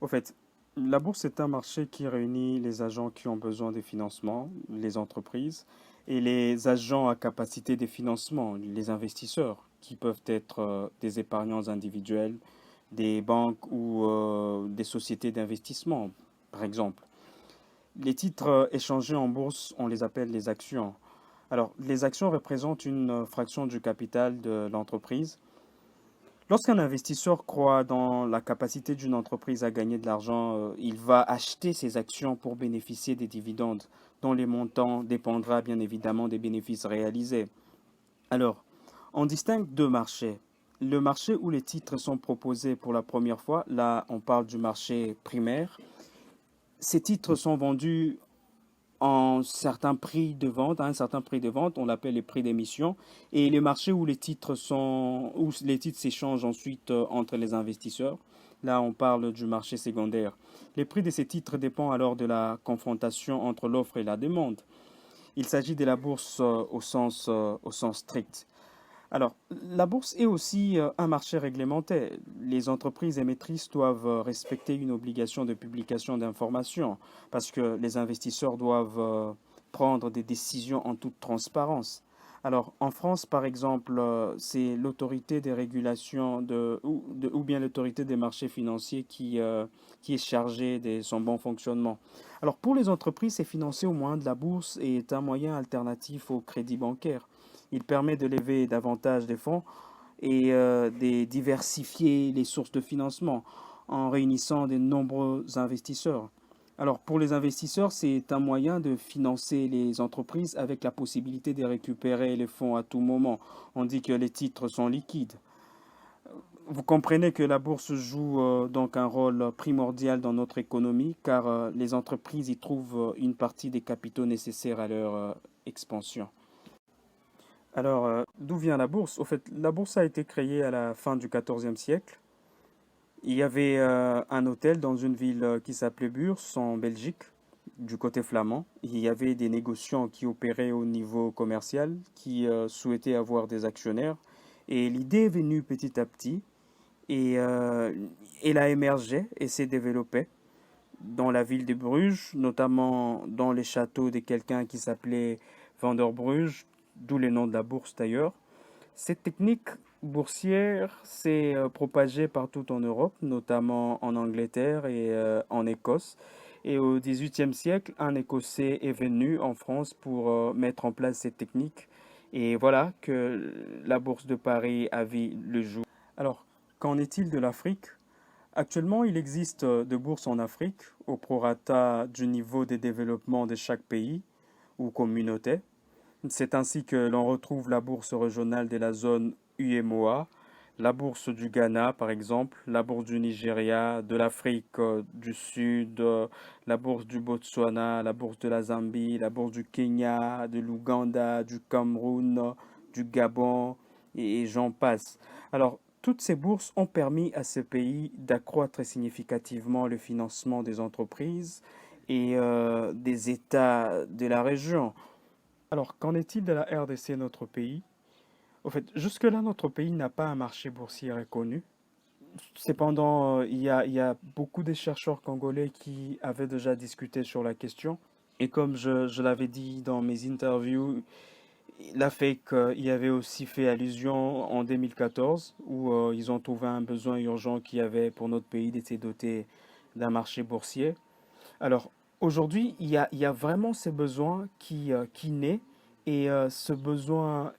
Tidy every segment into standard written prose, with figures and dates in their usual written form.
Au fait, la bourse est un marché qui réunit les agents qui ont besoin de financement, les entreprises, et les agents à capacité de financement, les investisseurs, qui peuvent être des épargnants individuels, des banques ou des sociétés d'investissement, par exemple. Les titres échangés en bourse, on les appelle les actions. Alors, les actions représentent une fraction du capital de l'entreprise. Lorsqu'un investisseur croit dans la capacité d'une entreprise à gagner de l'argent, il va acheter ses actions pour bénéficier des dividendes, dont les montants dépendra bien évidemment des bénéfices réalisés. Alors, on distingue deux marchés. Le marché où les titres sont proposés pour la première fois, là on parle du marché primaire. Ces titres sont vendus en certains prix de vente, à un certain prix de vente, on l'appelle les prix d'émission, et les marchés où les titres s'échangent ensuite entre les investisseurs. Là, on parle du marché secondaire. Les prix de ces titres dépendent alors de la confrontation entre l'offre et la demande. Il s'agit de la bourse au sens strict. Alors, la bourse est aussi un marché réglementé. Les entreprises émettrices doivent respecter une obligation de publication d'informations parce que les investisseurs doivent prendre des décisions en toute transparence. Alors, en France, par exemple, c'est l'autorité des régulations ou bien l'autorité des marchés financiers qui est chargée de son bon fonctionnement. Alors, pour les entreprises, c'est financé au moyen de la bourse et est un moyen alternatif au crédit bancaire. Il permet de lever davantage de fonds et de diversifier les sources de financement en réunissant de nombreux investisseurs. Alors pour les investisseurs, c'est un moyen de financer les entreprises avec la possibilité de récupérer les fonds à tout moment. On dit que les titres sont liquides. Vous comprenez que la bourse joue donc un rôle primordial dans notre économie car les entreprises y trouvent une partie des capitaux nécessaires à leur expansion. Alors, d'où vient la bourse? Au fait, la bourse a été créée à la fin du XIVe siècle. Il y avait un hôtel dans une ville qui s'appelait Burs, en Belgique, du côté flamand. Il y avait des négociants qui opéraient au niveau commercial, qui souhaitaient avoir des actionnaires. Et l'idée est venue petit à petit et elle a émergé et s'est développée dans la ville de Bruges, notamment dans les châteaux de quelqu'un qui s'appelait Van der Bruges, d'où le nom de la bourse d'ailleurs. Cette technique boursière s'est propagée partout en Europe, notamment en Angleterre et en Écosse. Et au XVIIIe siècle, un Écossais est venu en France pour mettre en place cette technique. Et voilà que la bourse de Paris a vu le jour. Alors, qu'en est-il de l'Afrique? Actuellement, il existe de bourses en Afrique au prorata du niveau de développement de chaque pays ou communauté. C'est ainsi que l'on retrouve la bourse régionale de la zone UEMOA, la bourse du Ghana par exemple, la bourse du Nigeria, de l'Afrique du Sud, la bourse du Botswana, la bourse de la Zambie, la bourse du Kenya, de l'Ouganda, du Cameroun, du Gabon et j'en passe. Alors, toutes ces bourses ont permis à ces pays d'accroître significativement le financement des entreprises et des États de la région. Alors, qu'en est-il de la RDC, notre pays? Au fait, jusque-là, notre pays n'a pas un marché boursier reconnu. Cependant, il y a beaucoup de chercheurs congolais qui avaient déjà discuté sur la question. Et comme je l'avais dit dans mes interviews, l'AFEC y avait aussi fait allusion en 2014, où ils ont trouvé un besoin urgent qu'il y avait pour notre pays d'être doté d'un marché boursier. Alors, aujourd'hui, il y a vraiment ce besoin qui naît et ce besoin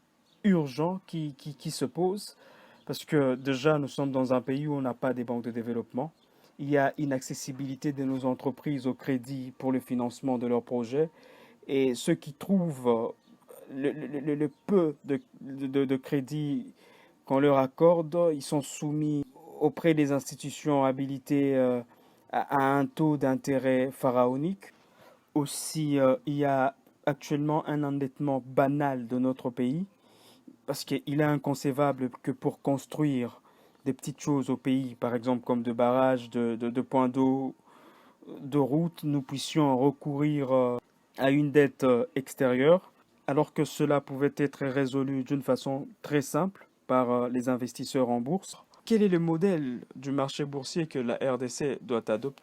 urgent qui se pose parce que déjà, nous sommes dans un pays où on n'a pas des banques de développement. Il y a une accessibilité de nos entreprises au crédit pour le financement de leurs projets et ceux qui trouvent le peu de crédit qu'on leur accorde, ils sont soumis auprès des institutions habilitées à un taux d'intérêt pharaonique. Aussi, il y a actuellement un endettement banal de notre pays, parce qu'il est inconcevable que pour construire des petites choses au pays, par exemple comme de barrages, de points d'eau, de routes, nous puissions recourir à une dette extérieure, alors que cela pouvait être résolu d'une façon très simple par les investisseurs en bourse. quel est le modèle du marché boursier que la RDC doit adopter?